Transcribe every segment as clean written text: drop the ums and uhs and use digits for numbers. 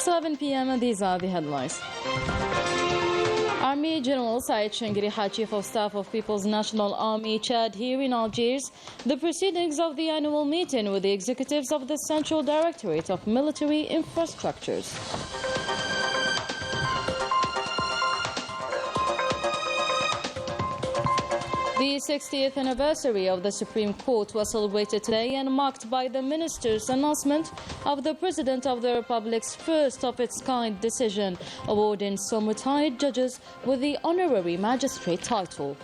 7 p.m. and these are the headlines. Army General Said Shengriha, Chief of Staff of People's National Army, Chad here in Algiers, the proceedings of the annual meeting with the executives of the Central Directorate of Military Infrastructures. The 60th anniversary of the Supreme Court was celebrated today and marked by the Minister's announcement of the President of the Republic's first-of-its-kind decision, awarding some retired judges with the honorary magistrate title.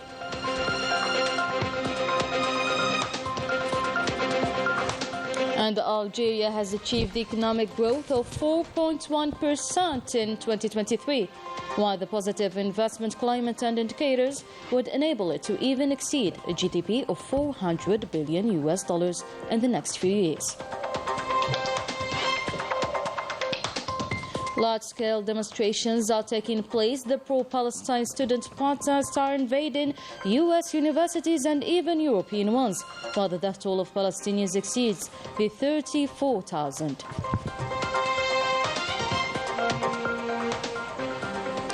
And Algeria has achieved economic growth of 4.1% in 2023, while the positive investment climate and indicators would enable it to even exceed a GDP of $400 billion in the next few years. Large-scale demonstrations are taking place. The pro-Palestine student protests are invading U.S. universities and even European ones, while the death toll of Palestinians exceeds the 34,000.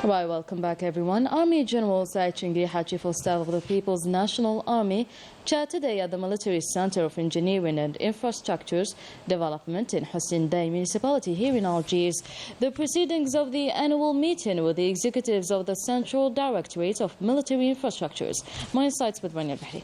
Right, welcome back, everyone. Army General Said Shengriha, Chief of Staff of the People's National Army, chaired today at the Military Center of Engineering and Infrastructures Development in Hussein Day Municipality here in Algiers the proceedings of the annual meeting with the executives of the Central Directorate of Military Infrastructures. My insights with Rania Bahri.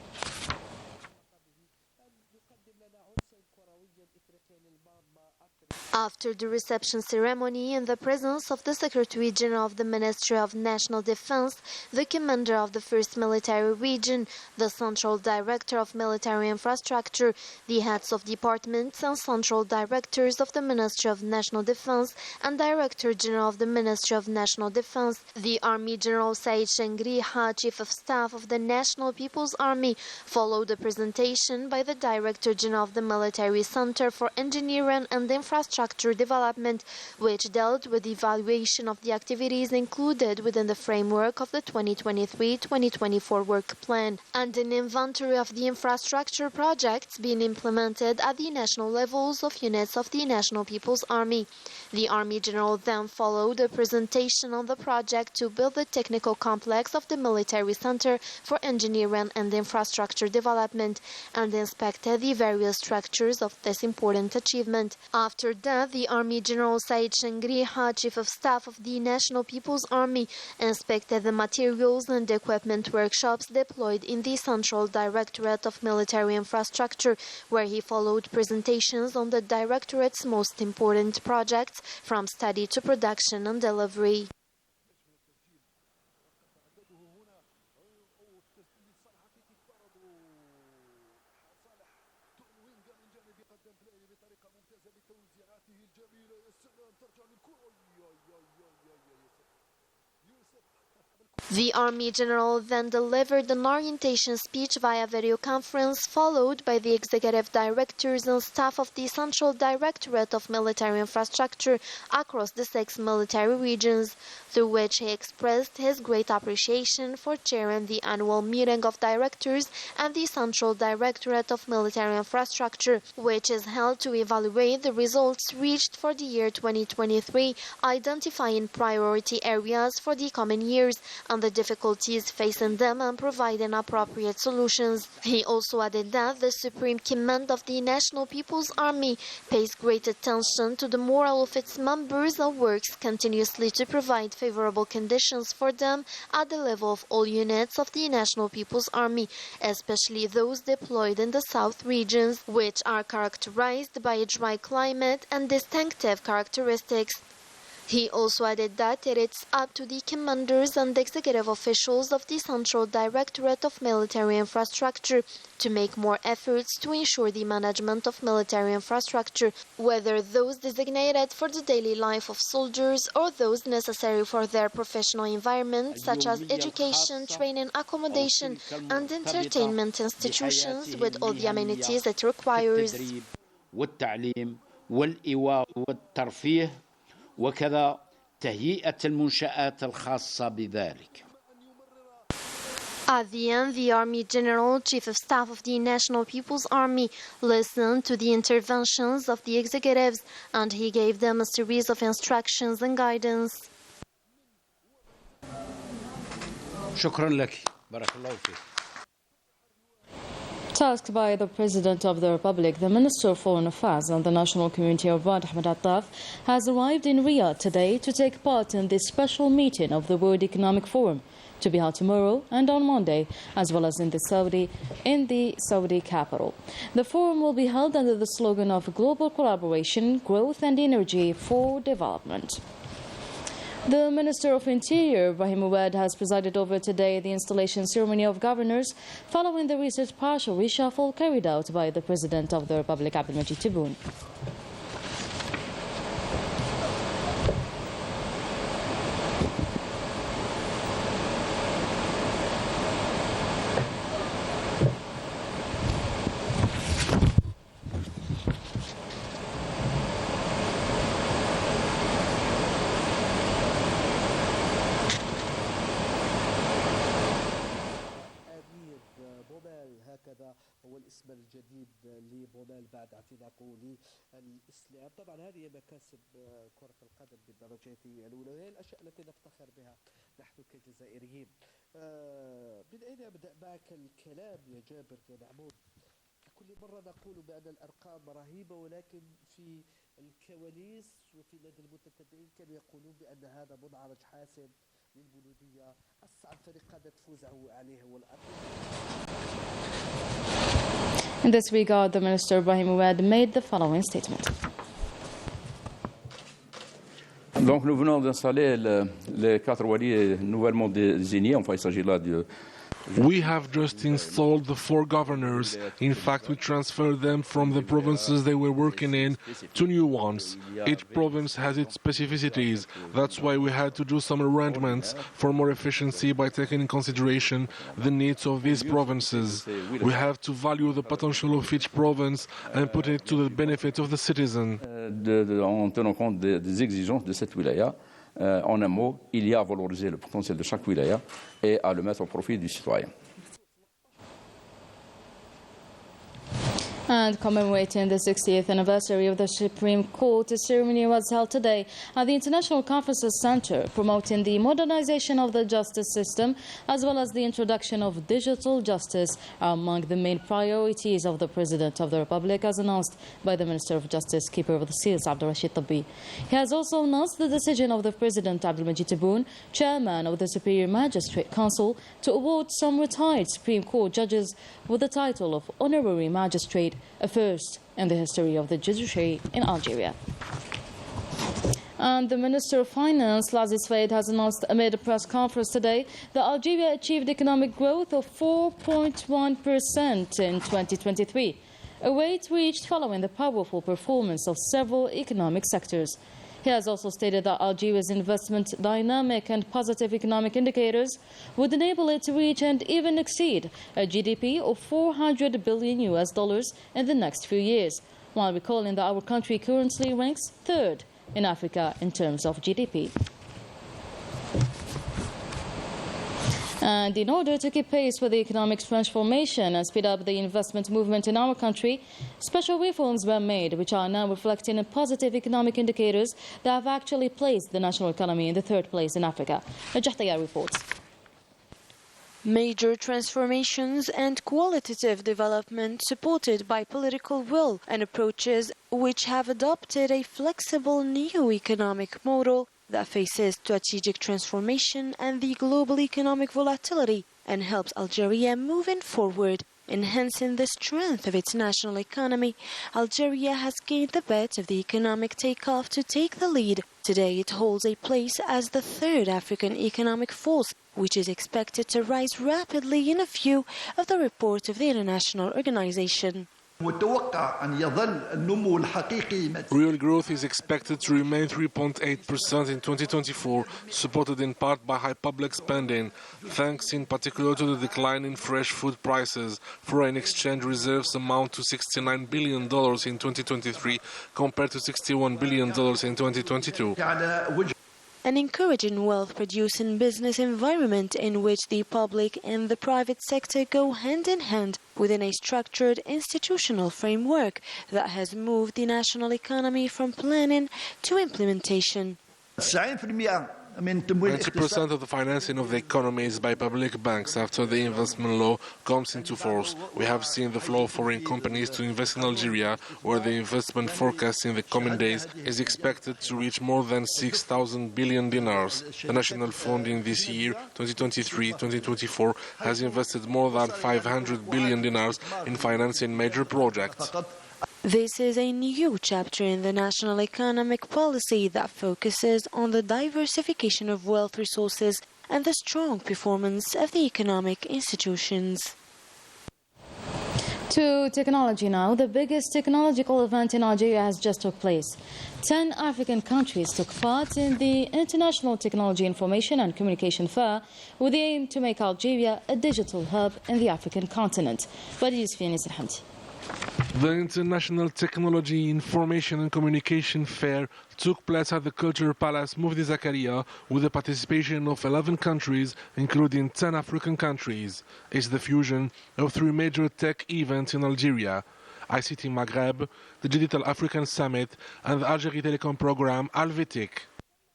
After the reception ceremony in the presence of the Secretary General of the Ministry of National Defense, the Commander of the 1st Military Region, the Central Director of Military Infrastructure, the heads of departments and Central Directors of the Ministry of National Defense and Director General of the Ministry of National Defense, the Army General Said Shengriha, Chief of Staff of the National People's Army, followed a presentation by the Director General of the Military Center for Engineering and Infrastructure Development, which dealt with the evaluation of the activities included within the framework of the 2023-2024 work plan and an inventory of the infrastructure projects being implemented at the national levels of units of the National People's Army. The Army General then followed a presentation on the project to build the technical complex of the Military Center for Engineering and Infrastructure Development and inspected the various structures of this important achievement. After that, the Army General Said Shengriha, Chief of Staff of the National People's Army, inspected the materials and equipment workshops deployed in the Central Directorate of Military Infrastructure, where he followed presentations on the Directorate's most important projects, from study to production and delivery. The Army General then delivered an orientation speech via video conference, followed by the executive directors and staff of the Central Directorate of Military Infrastructure across the 6 military regions, through which he expressed his great appreciation for chairing the annual meeting of directors and the Central Directorate of Military Infrastructure, which is held to evaluate the results reached for the year 2023, identifying priority areas for the coming years and the difficulties facing them and providing appropriate solutions. He also added that the Supreme Command of the National People's Army pays great attention to the morale of its members and works continuously to provide favorable conditions for them at the level of all units of the National People's Army, especially those deployed in the south regions, which are characterized by a dry climate and distinctive characteristics. He also added that it's up to the commanders and executive officials of the Central Directorate of Military Infrastructure to make more efforts to ensure the management of military infrastructure, whether those designated for the daily life of soldiers or those necessary for their professional environment, such as education, training, accommodation, and entertainment institutions with all the amenities it requires. وكذا تهيئة المنشآت الخاصة بذلك. At the end, the Army General, Chief of Staff of the National People's Army, listened to the interventions of the executives, and he gave them a series of instructions and guidance. شكرا لك بارك الله فيك. Tasked by the President of the Republic, the Minister of Foreign Affairs and the National Community of Rwanda, Ahmed Attaf, has arrived in Riyadh today to take part in the special meeting of the World Economic Forum, to be held tomorrow and on Monday, as well as in the Saudi capital. The forum will be held under the slogan of Global Collaboration, Growth and Energy for Development. The Minister of Interior, Ibrahim Ouad, has presided over today the installation ceremony of governors following the recent partial reshuffle carried out by the President of the Republic, Abdelmajid Tebboune. هو الاسم الجديد لبومال بعد اعتناقه للاسلام. طبعا هذه مكاسب كرة القدم بالدرجة الأولى، وهي الأشياء التي نفتخر بها نحن كجزائريين. من أين أبدأ معك الكلام يا جابر يا محمود؟ كل مرة نقول بأن الأرقام رهيبة، ولكن في الكواليس وفي لدى المتتبعين كانوا يقولون بأن هذا منعرج حاسم للبلودية. أصعب فريق قد تفوز عليه هو In this regard, the Minister Ibrahim Ouad made the following statement. Donc nous venons d'installer les 4 walis nouvellement désignés. Enfin, il s'agit là de... We have just installed the 4 governors. In fact, we transferred them from the provinces they were working in to new ones. Each province has its specificities. That's why we had to do some arrangements for more efficiency by taking in consideration the needs of these provinces. We have to value the potential of each province and put it to the benefit of the citizen. En tenant compte des exigences de cette wilaya. En un mot, il y a à valoriser le potentiel de chaque wilaya et à le mettre au profit du citoyen. And commemorating the 60th anniversary of the Supreme Court, a ceremony was held today at the International Conferences Center, promoting the modernization of the justice system as well as the introduction of digital justice are among the main priorities of the President of the Republic, as announced by the Minister of Justice, Keeper of the Seals, Abdulrashid Tabbi. He has also announced the decision of the President, Abdelmajid Tebboune, Chairman of the Superior Magistrate Council, to award some retired Supreme Court judges with the title of Honorary Magistrate, a first in the history of the judiciary in Algeria. And the Minister of Finance, Laziz Faid, has announced amid a press conference today that Algeria achieved economic growth of 4.1% in 2023, a rate reached following the powerful performance of several economic sectors. He has also stated that Algeria's investment dynamic and positive economic indicators would enable it to reach and even exceed a GDP of $400 billion in the next few years, while recalling that our country currently ranks 3rd in Africa in terms of GDP. And in order to keep pace with the economic transformation and speed up the investment movement in our country, special reforms were made, which are now reflecting in positive economic indicators that have actually placed the national economy in the 3rd place in Africa. Jahtaya reports. Major transformations and qualitative development supported by political will and approaches which have adopted a flexible neo-economic model that faces strategic transformation and the global economic volatility and helps Algeria moving forward. Enhancing the strength of its national economy, Algeria has gained the bet of the economic takeoff to take the lead. Today it holds a place as the 3rd African economic force, which is expected to rise rapidly in a view of the report of the international organization. Real growth is expected to remain 3.8% in 2024, supported in part by high public spending, thanks in particular to the decline in fresh food prices. Foreign exchange reserves amount to $69 billion in 2023 compared to $61 billion in 2022. and encouraging wealth-producing business environment in which the public and the private sector go hand in hand within a structured institutional framework that has moved the national economy from planning to implementation. 90% of the financing of the economy is by public banks after the investment law comes into force. We have seen the flow of foreign companies to invest in Algeria, where the investment forecast in the coming days is expected to reach more than 6,000 billion dinars. The national fund in this year, 2023-2024, has invested more than 500 billion dinars in financing major projects. This is a new chapter in the national economic policy that focuses on the diversification of wealth resources and the strong performance of the economic institutions. To technology now, the biggest technological event in Algeria has just took place. 10 African countries took part in the International Technology Information and Communication Fair with the aim to make Algeria a digital hub in the African continent. The International Technology Information and Communication Fair took place at the Cultural Palace Mufti Zakaria with the participation of 11 countries, including 10 African countries. It's the fusion of 3 major tech events in Algeria: ICT Maghreb, the Digital African Summit, and the Algérie Telecom program Alvetic.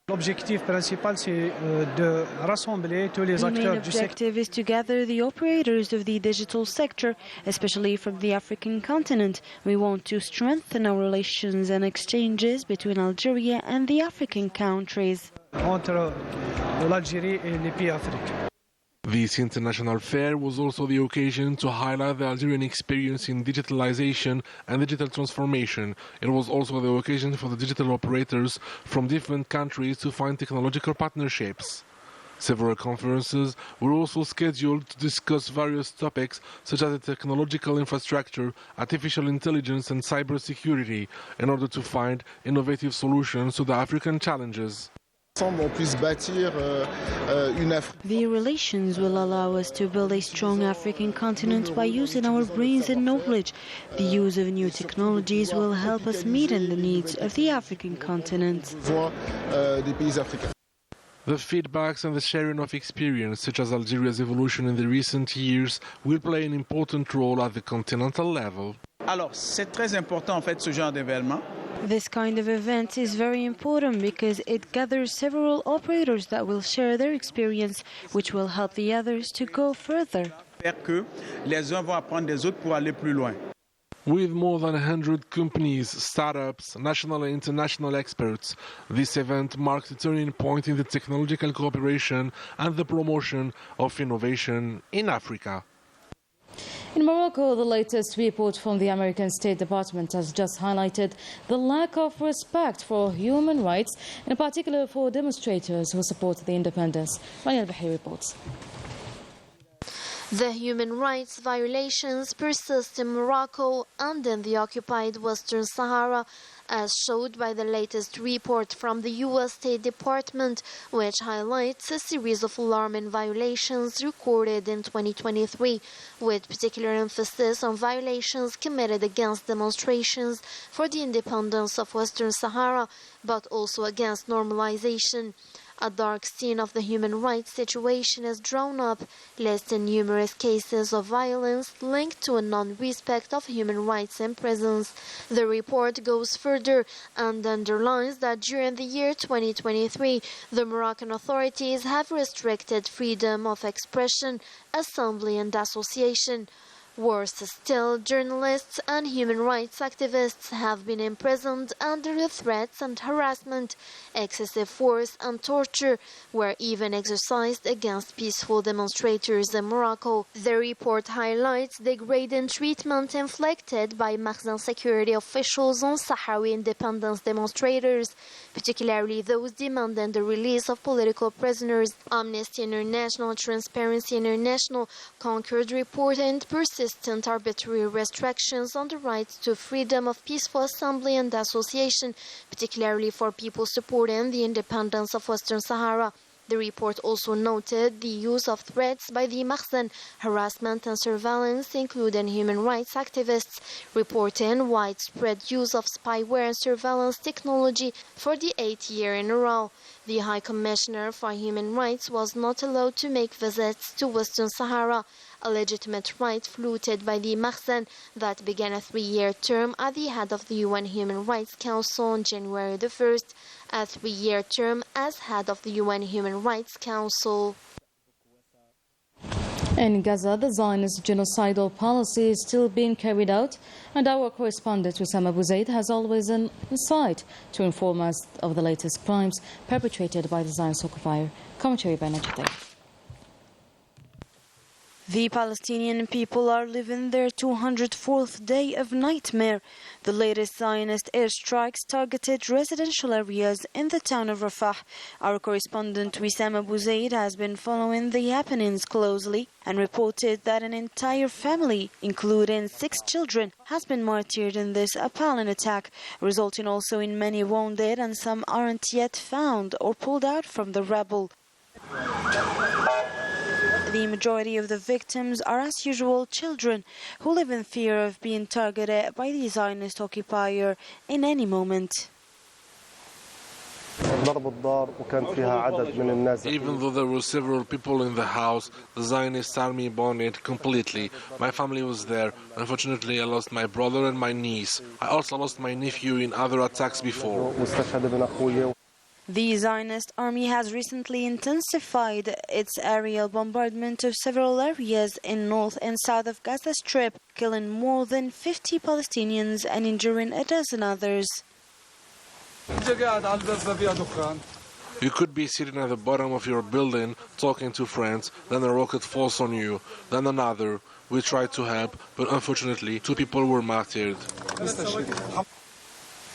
L'objectif principal, c'est de rassembler tous les The main acteurs du secteur. objective is to gather the operators of the digital sector, especially from the African continent. We want to strengthen our relations and exchanges between Algeria and the African countries. Entre l'Algérie et les pays africains. This international fair was also the occasion to highlight the Algerian experience in digitalization and digital transformation. It was also the occasion for the digital operators from different countries to find technological partnerships. Several conferences were also scheduled to discuss various topics such as the technological infrastructure, artificial intelligence and cybersecurity in order to find innovative solutions to the African challenges. The relations will allow us to build a strong African continent by using our brains and knowledge. The use of new technologies will help us meet the needs of the African continent. The feedbacks and the sharing of experience, such as Algeria's evolution in the recent years, will play an important role at the continental level. Alors, c'est très important en fait ce genre d'événement. This kind of event is very important because it gathers several operators that will share their experience, which will help the others to go further. Faire que les uns vont apprendre des autres pour aller plus loin. With more than 100 companies, startups, national and international experts, this event marked a turning point in the technological cooperation and the promotion of innovation in Africa. In Morocco, the latest report from the American State Department has just highlighted the lack of respect for human rights, in particular for demonstrators who support the independence. Rania Al-Bahri reports. The human rights violations persist in Morocco and in the occupied Western Sahara, as showed by the latest report from the U.S. State Department, which highlights a series of alarming violations recorded in 2023, with particular emphasis on violations committed against demonstrations for the independence of Western Sahara, but also against normalization. A dark scene of the human rights situation is drawn up, listing numerous cases of violence linked to a non-respect of human rights in prisons. The report goes further and underlines that during the year 2023, the Moroccan authorities have restricted freedom of expression, assembly and association. Worse still, journalists and human rights activists have been imprisoned under the threats and harassment. Excessive force and torture were even exercised against peaceful demonstrators in Morocco. The report highlights degrading treatment inflicted by Makhzen security officials on Sahrawi independence demonstrators, particularly those demanding the release of political prisoners. Amnesty International, Transparency International, Concord reported persistent arbitrary restrictions on the rights to freedom of peaceful assembly and association, particularly for people supporting the independence of Western Sahara. The report also noted the use of threats by the Makhzen, harassment and surveillance, including human rights activists, reporting widespread use of spyware and surveillance technology for the 8th year in a row. The High Commissioner for Human Rights was not allowed to make visits to Western Sahara, a legitimate right flouted by the Makhzen that began a 3-year term at the head of the UN Human Rights Council on January the 1st, a 3-year term as head of the UN Human Rights Council. In Gaza, the Zionist genocidal policy is still being carried out, and our correspondent Wissam Abu Zaid has always an insight to inform us of the latest crimes perpetrated by the Zionist occupier. Commentary by Najatay. The Palestinian people are living their 204th day of nightmare. The latest Zionist airstrikes targeted residential areas in the town of Rafah. Our correspondent Wissam Abu Zaid has been following the happenings closely and reported that an entire family, including 6 children, has been martyred in this appalling attack, resulting also in many wounded, and some aren't yet found or pulled out from the rubble. The majority of the victims are, as usual, children who live in fear of being targeted by the Zionist occupier in any moment. Even though there were several people in the house, the Zionist army bombed it completely. My family was there. Unfortunately, I lost my brother and my niece. I also lost my nephew in other attacks before. The Zionist army has recently intensified its aerial bombardment of several areas in north and south of Gaza Strip, killing more than 50 Palestinians and injuring a dozen others. You could be sitting at the bottom of your building talking to friends, then a rocket falls on you, then another. We tried to help, but unfortunately 2 people were martyred.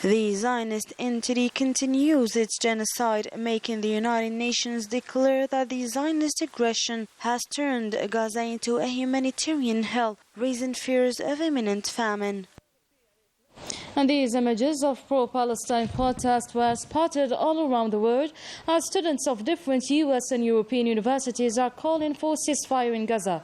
The Zionist entity continues its genocide, making the United Nations declare that the Zionist aggression has turned Gaza into a humanitarian hell, raising fears of imminent famine. And these images of pro-Palestine protests were spotted all around the world as students of different US and European universities are calling for ceasefire in Gaza.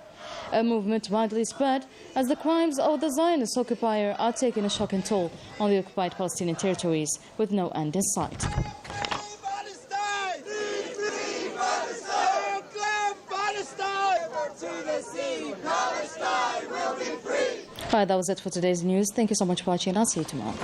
A movement widely spread as the crimes of the Zionist occupier are taking a shocking toll on the occupied Palestinian territories with no end in sight. Right, that was it for today's news. Thank you so much for watching. I'll see you tomorrow.